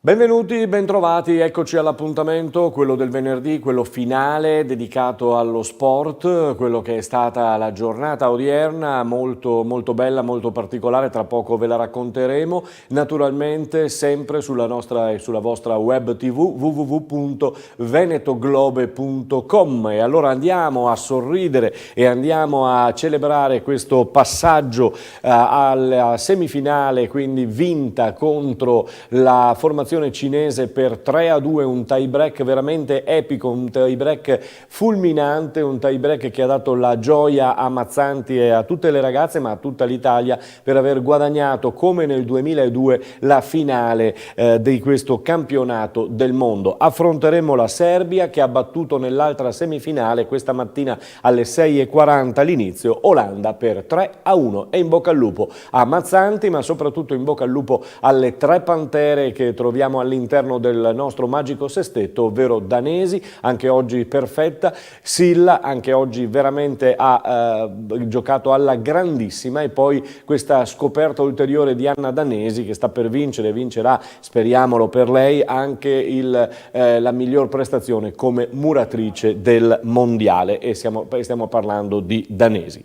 Benvenuti, bentrovati, eccoci all'appuntamento, quello del venerdì, quello finale dedicato allo sport, quello che è stata la giornata odierna, molto bella, molto particolare, tra poco ve la racconteremo, naturalmente sempre sulla nostra e sulla vostra web tv www.venetoglobe.com. E allora andiamo a sorridere e andiamo a celebrare questo passaggio alla semifinale, quindi vinta contro la formazione cinese per 3-2, un tie break veramente epico, un tie break fulminante, un tie break che ha dato la gioia a Mazzanti e a tutte le ragazze, ma a tutta l'Italia, per aver guadagnato come nel 2002 la finale di questo campionato del mondo. Affronteremo la Serbia, che ha battuto nell'altra semifinale questa mattina alle 6:40 l'inizio Olanda per 3-1. E in bocca al lupo a Mazzanti, ma soprattutto in bocca al lupo alle tre pantere che troviamo all'interno del nostro magico sestetto, ovvero Danesi, anche oggi perfetta, Silla, anche oggi veramente ha giocato alla grandissima, e poi questa scoperta ulteriore di Anna Danesi, che sta per vincere, vincerà, speriamolo per lei, anche la miglior prestazione come muratrice del mondiale, e stiamo parlando di Danesi.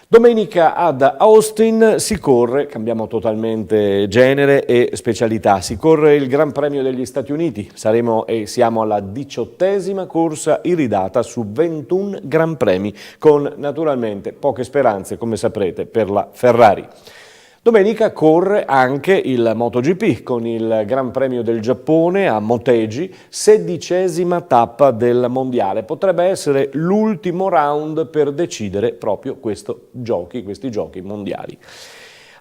Domenica ad Austin si corre, cambiamo totalmente genere e specialità, si corre il Gran Premio degli Stati Uniti, siamo alla 18ª corsa iridata su 21 Gran Premi, con naturalmente poche speranze, come saprete, per la Ferrari. Domenica corre anche il MotoGP con il Gran Premio del Giappone a Motegi, 16ª tappa del mondiale. Potrebbe essere l'ultimo round per decidere proprio questi giochi mondiali.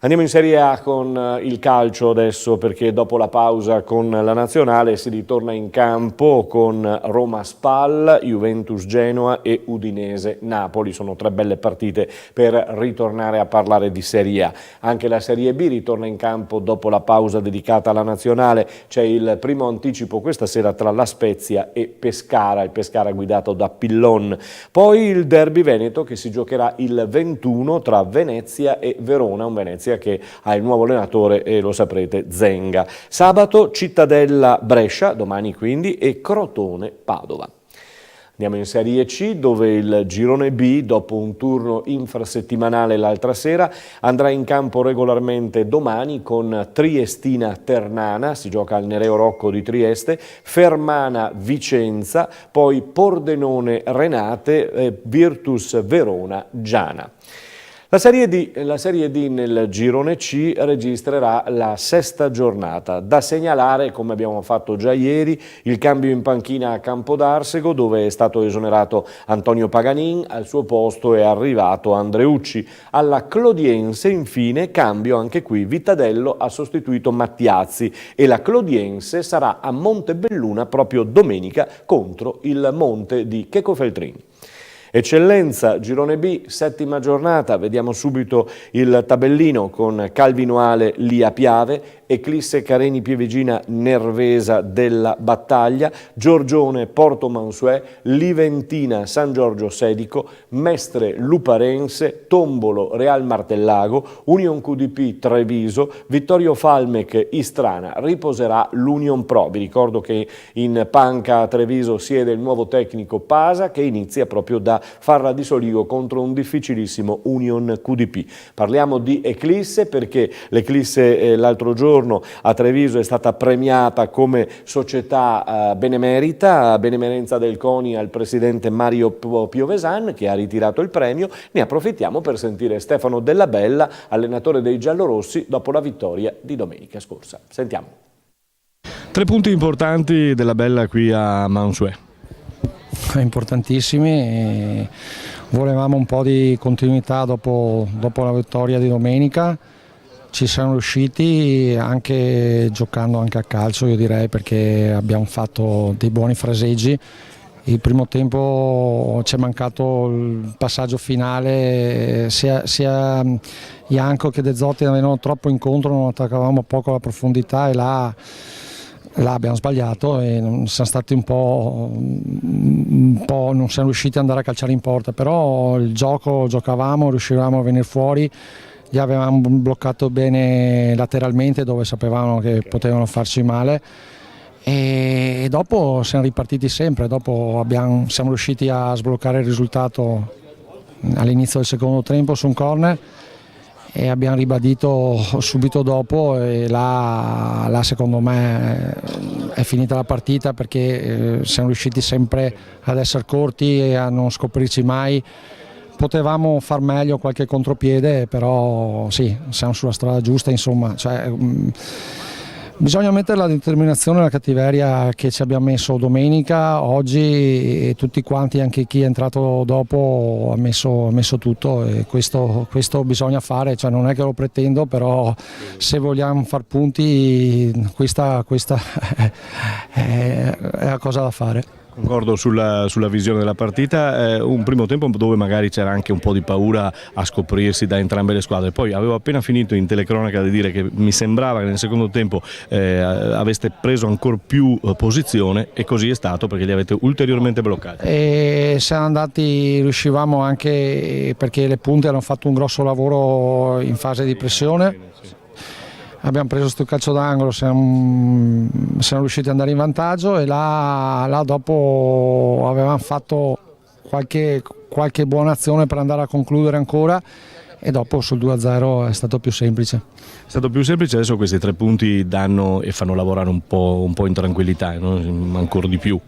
Andiamo in Serie A con il calcio adesso, perché dopo la pausa con la nazionale si ritorna in campo con Roma-Spal, Juventus-Genoa e Udinese-Napoli. Sono tre belle partite per ritornare a parlare di Serie A. Anche la Serie B ritorna in campo dopo la pausa dedicata alla nazionale. C'è il primo anticipo questa sera tra La Spezia e Pescara, il Pescara guidato da Pillon. Poi il derby veneto, che si giocherà il 21 tra Venezia e Verona, un Venezia che ha il nuovo allenatore, e lo saprete, Zenga. Sabato Cittadella-Brescia, domani quindi, e Crotone-Padova. Andiamo in Serie C, dove il girone B, dopo un turno infrasettimanale l'altra sera, andrà in campo regolarmente domani con Triestina-Ternana, si gioca al Nereo Rocco di Trieste, Fermana-Vicenza, poi Pordenone-Renate e Virtus Verona-Giana. La Serie D nel girone C registrerà la sesta giornata. Da segnalare, come abbiamo fatto già ieri, il cambio in panchina a Campodarsego, dove è stato esonerato Antonio Paganin, al suo posto è arrivato Andreucci. Alla Clodiense, infine, cambio anche qui, Vittadello ha sostituito Mattiazzi e la Clodiense sarà a Montebelluna proprio domenica contro il Monte di Checo Feltrin. Eccellenza, girone B, settima giornata, vediamo subito il tabellino con Calvinoale Lia Piave, Eclisse Careni Pievigina Nervesa della Battaglia, Giorgione Porto Mansuè, Liventina San Giorgio Sedico, Mestre Luparense, Tombolo Real Martellago, Union QDP Treviso, Vittorio Falmec Istrana. Riposerà l'Union Pro. Vi ricordo che in panca a Treviso siede il nuovo tecnico Pasa, che inizia proprio da Farra di Soligo contro un difficilissimo Union QDP. Parliamo di Eclisse perché l'Eclisse l'altro giorno a Treviso è stata premiata come società benemerita, benemerenza del CONI al presidente Mario Piovesan, che ha ritirato il premio. Ne approfittiamo per sentire Stefano Della Bella, allenatore dei giallorossi, dopo la vittoria di domenica scorsa. Sentiamo. 3 punti importanti della Bella qui a Mansuè. Importantissimi, volevamo un po' di continuità dopo la vittoria di domenica, ci siamo riusciti anche giocando anche a calcio, io direi, perché abbiamo fatto dei buoni fraseggi. Il primo tempo ci è mancato il passaggio finale, sia Ianco che De Zotti avevano troppo incontro, non attaccavamo poco alla profondità e là abbiamo sbagliato e siamo stati un po' non siamo riusciti ad andare a calciare in porta, però il gioco giocavamo, riuscivamo a venire fuori li avevamo bloccato bene lateralmente dove sapevamo che potevano farci male, e dopo siamo ripartiti sempre. Dopo siamo riusciti a sbloccare il risultato all'inizio del secondo tempo su un corner e abbiamo ribadito subito dopo, e là secondo me è finita la partita, perché siamo riusciti sempre ad essere corti e a non scoprirci mai. Potevamo far meglio qualche contropiede, però sì, siamo sulla strada giusta, insomma. Bisogna mettere la determinazione e la cattiveria che ci abbiamo messo domenica, oggi, e tutti quanti, anche chi è entrato dopo, ha messo tutto, e questo bisogna fare. Non è che lo pretendo, però se vogliamo far punti questa è la cosa da fare. Concordo sulla visione della partita, un primo tempo dove magari c'era anche un po' di paura a scoprirsi da entrambe le squadre. Poi avevo appena finito in telecronaca di dire che mi sembrava che nel secondo tempo aveste preso ancora più posizione, e così è stato, perché li avete ulteriormente bloccati. E siamo andati, riuscivamo anche perché le punte hanno fatto un grosso lavoro in fase di pressione. Abbiamo preso questo calcio d'angolo, siamo riusciti ad andare in vantaggio, e là dopo avevamo fatto qualche buona azione per andare a concludere ancora, e dopo sul 2-0 è stato più semplice. È stato più semplice, adesso questi 3 punti danno e fanno lavorare un po' in tranquillità, no? Ancora di più.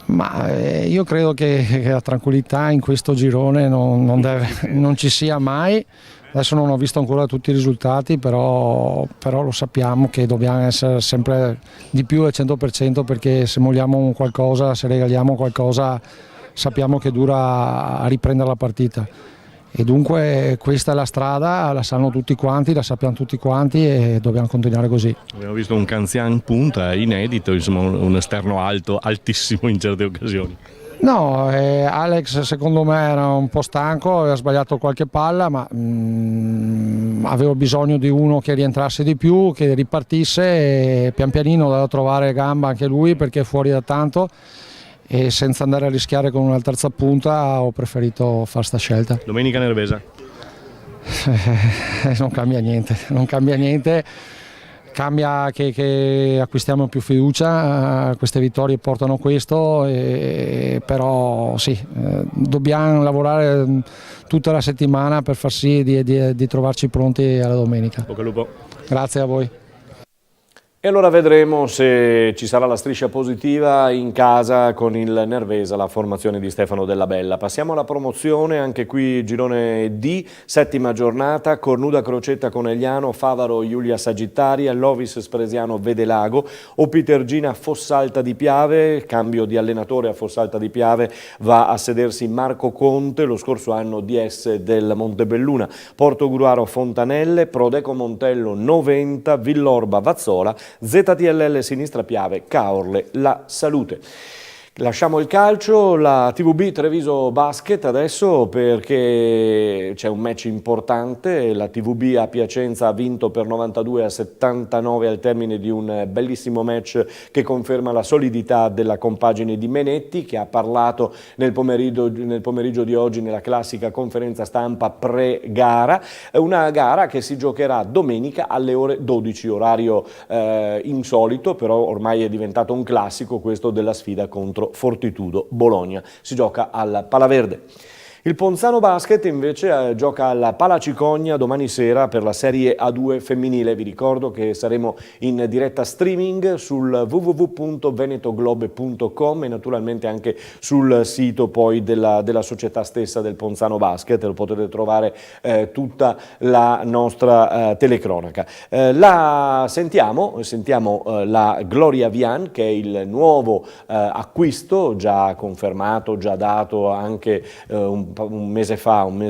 Ma io credo che la tranquillità in questo girone non ci sia mai. Adesso non ho visto ancora tutti i risultati, però lo sappiamo che dobbiamo essere sempre di più al 100%, perché se molliamo qualcosa, se regaliamo qualcosa, sappiamo che dura a riprendere la partita. E dunque questa è la strada, la sanno tutti quanti, la sappiamo tutti quanti, e dobbiamo continuare così. Abbiamo visto un Canzian punta inedito, insomma un esterno alto, altissimo in certe occasioni. No, Alex secondo me era un po' stanco, aveva sbagliato qualche palla, ma avevo bisogno di uno che rientrasse di più, che ripartisse, e pian pianino doveva trovare gamba anche lui, perché è fuori da tanto, e senza andare a rischiare con una terza punta ho preferito fare sta scelta. Domenica Nervesa. Non cambia niente. Cambia che acquistiamo più fiducia, queste vittorie portano questo, però sì, dobbiamo lavorare tutta la settimana per far sì di trovarci pronti alla domenica. Bocca al lupo. Grazie a voi. E allora vedremo se ci sarà la striscia positiva in casa con il Nervesa, la formazione di Stefano Della Bella. Passiamo alla promozione, anche qui girone D, 7ª giornata, Cornuda Crocetta Conegliano, Favaro Giulia Sagittaria, Lovis Spresiano Vedelago, Opitergina Fossalta di Piave, cambio di allenatore a Fossalta di Piave, va a sedersi Marco Conte, lo scorso anno DS del Montebelluna, Portogruaro Fontanelle, Prodeco Montello Noventa, Villorba Vazzola, ZTLL Sinistra Piave, Caorle, La Salute. Lasciamo il calcio, la TVB Treviso Basket adesso, perché c'è un match importante. La TVB a Piacenza ha vinto per 92-79 al termine di un bellissimo match che conferma la solidità della compagine di Menetti, che ha parlato nel pomeriggio di oggi nella classica conferenza stampa pre-gara. Una gara che si giocherà domenica alle ore 12, orario insolito, però ormai è diventato un classico questo della sfida contro Fortitudo Bologna. Si gioca al Palaverde. Il Ponzano Basket invece gioca alla Palacicogna domani sera per la Serie A2 femminile. Vi ricordo che saremo in diretta streaming sul www.venetoglobe.com e naturalmente anche sul sito poi della società stessa del Ponzano Basket. Lo potete trovare tutta la nostra telecronaca. Sentiamo la Gloria Vian, che è il nuovo acquisto già confermato, già dato anche un mese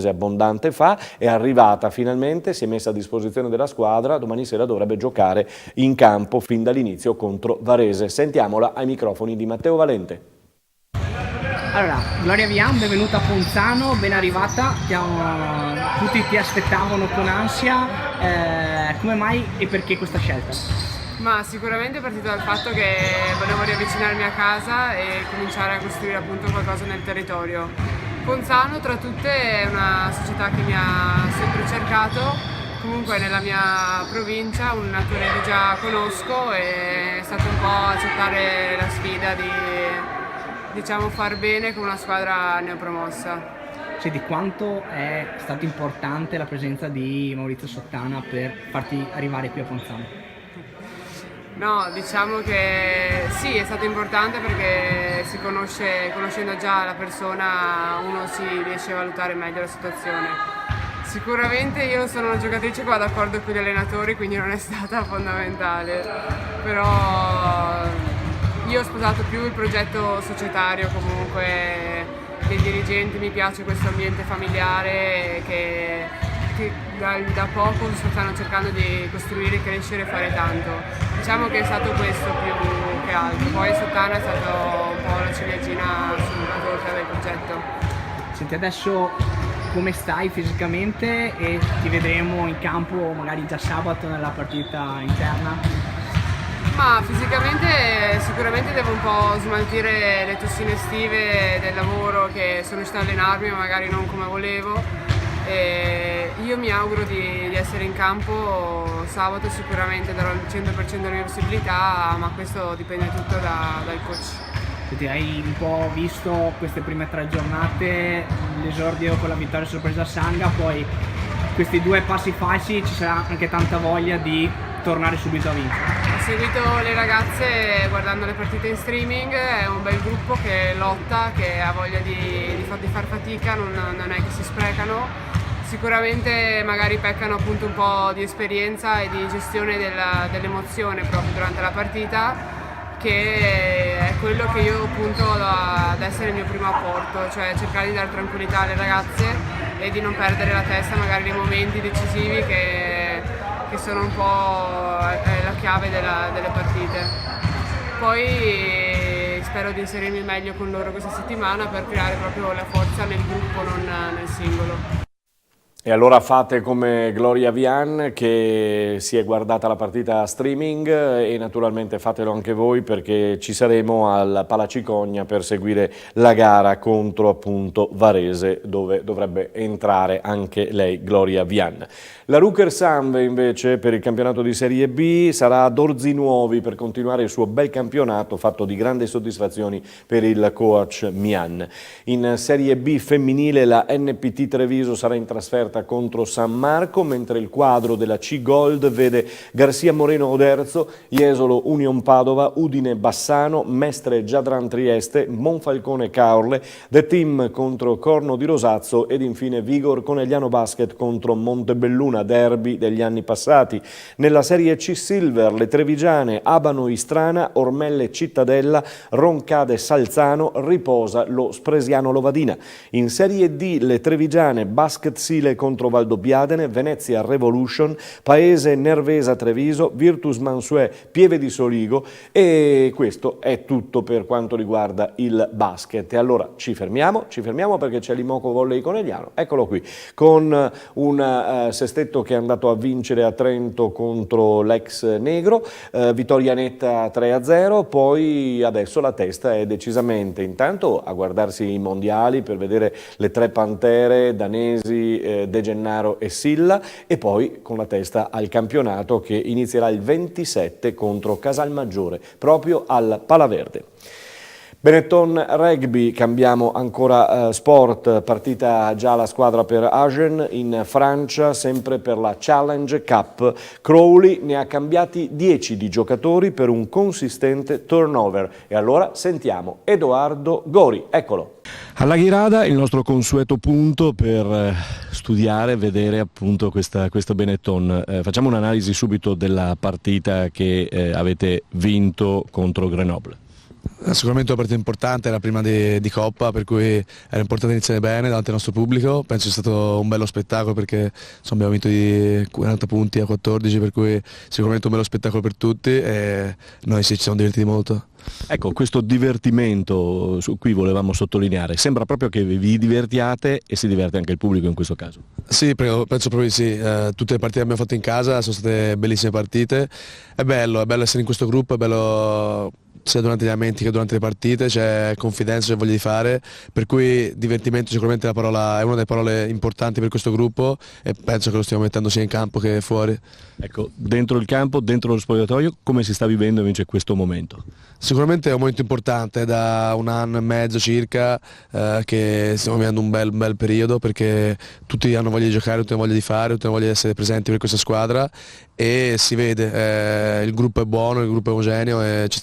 abbondante fa, è arrivata finalmente, si è messa a disposizione della squadra, domani sera dovrebbe giocare in campo fin dall'inizio contro Varese. Sentiamola ai microfoni di Matteo Valente. Allora, Gloria Vian, benvenuta a Ponzano, ben arrivata, tutti ti aspettavano con ansia, come mai e perché questa scelta? Ma sicuramente è partito dal fatto che volevo riavvicinarmi a casa e cominciare a costruire appunto qualcosa nel territorio. Ponzano tra tutte è una società che mi ha sempre cercato, comunque nella mia provincia, un allenatore che già conosco, e è stato un po' accettare la sfida di, diciamo, far bene con una squadra neopromossa. Di quanto è stato importante la presenza di Maurizio Sottana per farti arrivare qui a Ponzano? No, diciamo che sì, è stato importante perché conoscendo già la persona uno si riesce a valutare meglio la situazione. Sicuramente io sono una giocatrice che va d'accordo con gli allenatori, quindi non è stata fondamentale, però io ho sposato più il progetto societario comunque dei dirigenti, mi piace questo ambiente familiare che da poco stanno cercando di costruire, crescere e fare tanto. Diciamo che è stato questo più che altro, poi Sottana è stato un po' la ciliegina sulla torta del progetto. Senti, adesso come stai fisicamente e ti vedremo in campo magari già sabato nella partita interna? Ma fisicamente sicuramente devo un po' smaltire le tossine estive del lavoro, che sono riuscita a allenarmi ma magari non come volevo. E io mi auguro di essere in campo sabato, sicuramente darò il 100% delle mie possibilità, ma questo dipende tutto dal coach. Ti hai un po' visto queste prime 3 giornate, l'esordio con la vittoria sorpresa a Sanga, poi questi 2 passi falsi, ci sarà anche tanta voglia di tornare subito a vincere. Ho seguito le ragazze guardando le partite in streaming, è un bel gruppo che lotta, che ha voglia di far fatica, non è che si sprecano. Sicuramente magari peccano appunto un po' di esperienza e di gestione dell'emozione proprio durante la partita, che è quello che io punto ad essere il mio primo apporto, cioè cercare di dare tranquillità alle ragazze e di non perdere la testa magari nei momenti decisivi che sono un po' la chiave delle partite. Poi spero di inserirmi meglio con loro questa settimana per creare proprio la forza nel gruppo, non nel singolo. E allora fate come Gloria Vian, che si è guardata la partita streaming, e naturalmente fatelo anche voi, perché ci saremo al Palacicogna per seguire la gara contro appunto Varese, dove dovrebbe entrare anche lei, Gloria Vian. La Ruker Samve invece per il campionato di Serie B sarà ad Orzinuovi per continuare il suo bel campionato fatto di grandi soddisfazioni per il coach Mian. In Serie B femminile la NPT Treviso sarà in trasferta contro San Marco, mentre il quadro della C Gold vede Garcia Moreno Oderzo, Jesolo Union Padova, Udine Bassano, Mestre Giadran Trieste, Monfalcone Caorle, The Team contro Corno di Rosazzo ed infine Vigor Conegliano Basket contro Montebelluna, derby degli anni passati. Nella Serie C Silver le trevigiane Abano Istrana, Ormelle Cittadella, Roncade Salzano, riposa lo Spresiano Lovadina. In Serie D le trevigiane Basket Sile contro Valdobbiadene, Venezia Revolution, Paese Nervesa Treviso, Virtus Mansuè Pieve di Soligo, e questo è tutto per quanto riguarda il basket. E allora ci fermiamo perché c'è l'Imoco Volley Conegliano, eccolo qui, con un sestetto che è andato a vincere a Trento contro l'ex Negro, vittoria netta 3-0, poi adesso la testa è decisamente intanto a guardarsi i mondiali per vedere le 3 pantere danesi, De Gennaro e Silla, e poi con la testa al campionato che inizierà il 27 contro Casalmaggiore, proprio al Palaverde. Benetton Rugby, cambiamo ancora sport, partita già la squadra per Agen in Francia, sempre per la Challenge Cup. Crowley ne ha cambiati 10 di giocatori per un consistente turnover. E allora sentiamo Edoardo Gori, eccolo. Alla Ghirada il nostro consueto punto per studiare, vedere appunto questa Benetton. Facciamo un'analisi subito della partita che avete vinto contro Grenoble. Sicuramente una partita importante, era prima di Coppa, per cui era importante iniziare bene davanti al nostro pubblico. Penso sia stato un bello spettacolo perché abbiamo vinto di 40 punti a 14, per cui sicuramente un bello spettacolo per tutti e noi sì, ci siamo divertiti molto. Ecco, questo divertimento su cui volevamo sottolineare, sembra proprio che vi divertiate e si diverte anche il pubblico in questo caso. Sì, penso proprio di sì. Tutte le partite che abbiamo fatto in casa sono state bellissime partite. È bello essere in questo gruppo, è bello sia durante gli allenamenti che durante le partite, c'è confidenza, c'è voglia di fare, per cui divertimento sicuramente è una delle parole importanti per questo gruppo e penso che lo stiamo mettendo sia in campo che fuori. Ecco, dentro il campo, dentro lo spogliatoio, come si sta vivendo invece questo momento? Sicuramente è un momento importante, da 1 anno e mezzo circa che stiamo vivendo un bel periodo, perché tutti hanno voglia di giocare, tutti hanno voglia di fare, tutti hanno voglia di essere presenti per questa squadra e si vede, il gruppo è buono, il gruppo è omogeneo e ci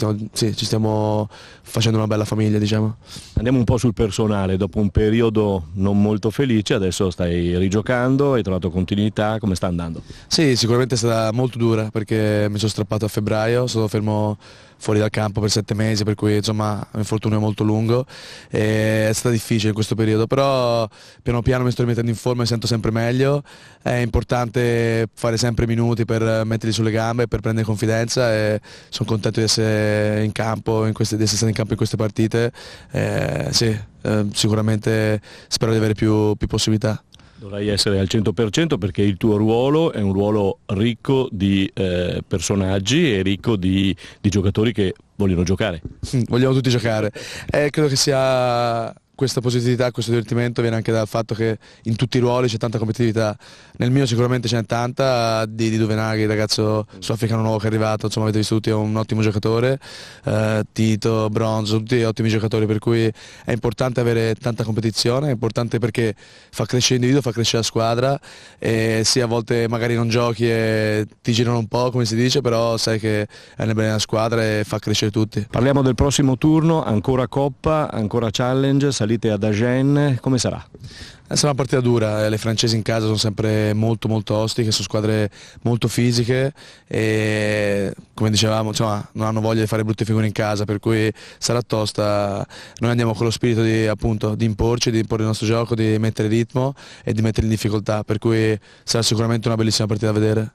stiamo facendo una bella famiglia, diciamo. Andiamo un po' sul personale, dopo un periodo non molto felice, adesso stai rigiocando, hai trovato continuità, come sta andando? Sì, sicuramente è stata molto dura perché mi sono strappato a febbraio, sono fermo fuori dal campo per 7 mesi, per cui insomma un infortunio molto lungo e è stato difficile in questo periodo, però piano piano mi sto rimettendo in forma e mi sento sempre meglio. È importante fare sempre minuti per metterli sulle gambe, per prendere confidenza e sono contento di essere in campo, di essere stato in campo in queste partite. Sicuramente spero di avere più possibilità. Dovrai essere al 100% perché il tuo ruolo è un ruolo ricco di personaggi e ricco di giocatori che vogliono giocare. Vogliamo tutti giocare. Credo che sia questa positività, questo divertimento viene anche dal fatto che in tutti i ruoli c'è tanta competitività. Nel mio sicuramente c'è tanta, di Duvenaghi, il ragazzo sudafricano nuovo che è arrivato, insomma avete visto tutti, è un ottimo giocatore, Tito, Bronzo, tutti ottimi giocatori, per cui è importante avere tanta competizione, è importante perché fa crescere l'individuo, fa crescere la squadra e sì, a volte magari non giochi e ti girano un po', come si dice, però sai che è nel bene della squadra e fa crescere tutti. Parliamo del prossimo turno, ancora Coppa, ancora Challenge, salite ad Agen, come sarà? Sarà una partita dura, le francesi in casa sono sempre molto ostiche, sono squadre molto fisiche e come dicevamo insomma, non hanno voglia di fare brutte figure in casa, per cui sarà tosta. Noi andiamo con lo spirito di imporci, di imporre il nostro gioco, di mettere ritmo e di mettere in difficoltà, per cui sarà sicuramente una bellissima partita da vedere.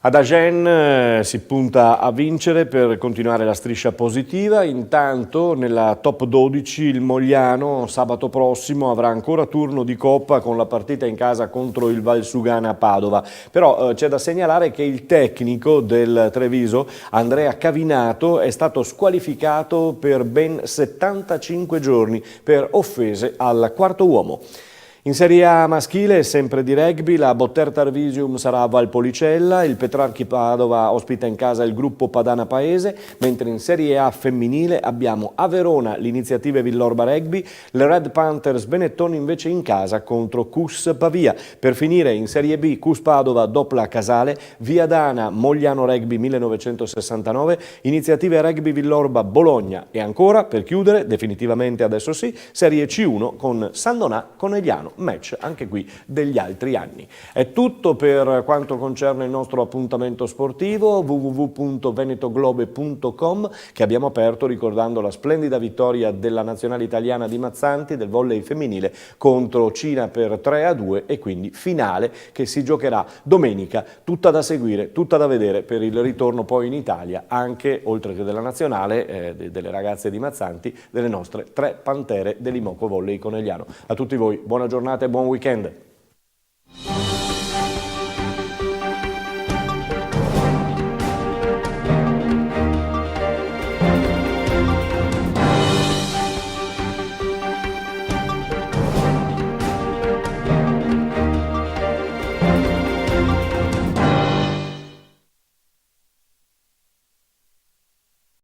Ad Agen si punta a vincere per continuare la striscia positiva, intanto nella top 12 il Mogliano sabato prossimo avrà ancora turno di Coppa con la partita in casa contro il Valsugana Padova, però c'è da segnalare che il tecnico del Treviso, Andrea Cavinato, è stato squalificato per ben 75 giorni per offese al quarto uomo. In Serie A maschile, sempre di rugby, la Botter Tarvisium sarà a Valpolicella, il Petrarchi Padova ospita in casa il gruppo Padana Paese, mentre in Serie A femminile abbiamo a Verona l'Iniziative Villorba Rugby, le Red Panthers Benetton invece in casa contro Cus Pavia. Per finire in Serie B, Cus Padova Dopla Casale, Viadana Mogliano Rugby 1969, Iniziative Rugby Villorba Bologna e ancora, per chiudere, definitivamente adesso sì, Serie C1 con San Donà Conegliano. Match anche qui degli altri anni. È tutto per quanto concerne il nostro appuntamento sportivo www.venetoglobe.com che abbiamo aperto ricordando la splendida vittoria della nazionale italiana di Mazzanti del volley femminile contro Cina per 3-2 e quindi finale che si giocherà domenica, tutta da seguire, tutta da vedere per il ritorno poi in Italia anche oltre che della nazionale delle ragazze di Mazzanti, delle nostre 3 pantere dell'Imoco Volley Conegliano. A tutti voi buona giornata e buon weekend.